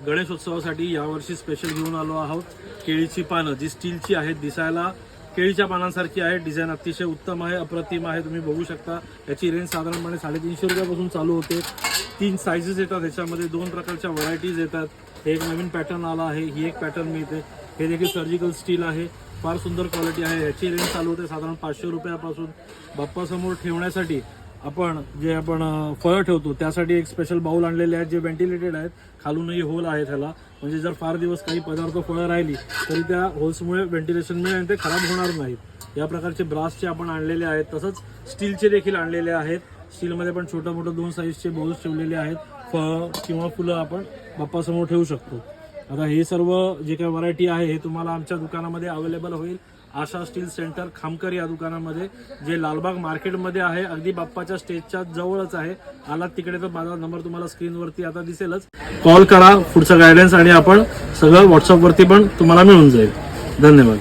गणेशोत्सवासाठी यावर्षी स्पेशल घेऊन आलो आहोत केळीची पानं, जी स्टीलची आहेत, दिसायला केळीच्या पानांसारखी आहे, डिझाईन अतिशय उत्तम आहे, अप्रतिम आहे, तुम्ही बघू शकता। याची रेंज साधारणपणे 350 रुपयापासून चालू होते। 3 साइजेस येतात, त्याच्यामध्ये 2 प्रकारच्या व्हरायटीज येतात। एक नवीन पॅटर्न आला आहे, ही एक पॅटर्न मिळते, हे देखील सर्जिकल स्टील आहे, फार सुंदर क्वालिटी आहे। याची रेंज चालू होते साधारण 500 रुपयापासून। बाप्पासमोर ठेवण्यासाठी आपण फळं ठेवतो त्यासाठी एक स्पेशल बाउल आणलेले आहेत, जे व्हेंटिलेटेड आहेत, खालूनही होल आहे त्याला, म्हणजे जर फार दिवस काही पदार्थ फळं राहिली तरी त्या होल्समुळे व्हेंटिलेशन मिळेल आणि ते खराब होणार नाहीत। या प्रकारचे ब्रासचे आपण आणलेले आहेत, तसंच स्टीलचे देखील आणलेले आहेत। स्टीलमध्ये पण छोटं मोठं 2 साईजचे बाउल्स ठेवलेले आहेत, फळं किंवा फुलं आपण बाप्पासमोर ठेवू शकतो। आता हे सर्व जे काही व्हरायटी आहे हे तुम्हाला आमच्या दुकानामध्ये अवेलेबल होईल, आशा स्टील सेंटर खामकर या दुकानामध्ये, जे लालबाग मार्केटमध्ये आहे, अगदी बाप्पाच्या स्टेजच्या जवळच आहे। आलात तिकडे तर माझा नंबर तुम्हाला स्क्रीनवरती आता दिसेलच, कॉल करा, पुढचं गायडन्स आणि आपण सगळं व्हॉट्सअपवरती पण तुम्हाला मिळून जाईल। धन्यवाद।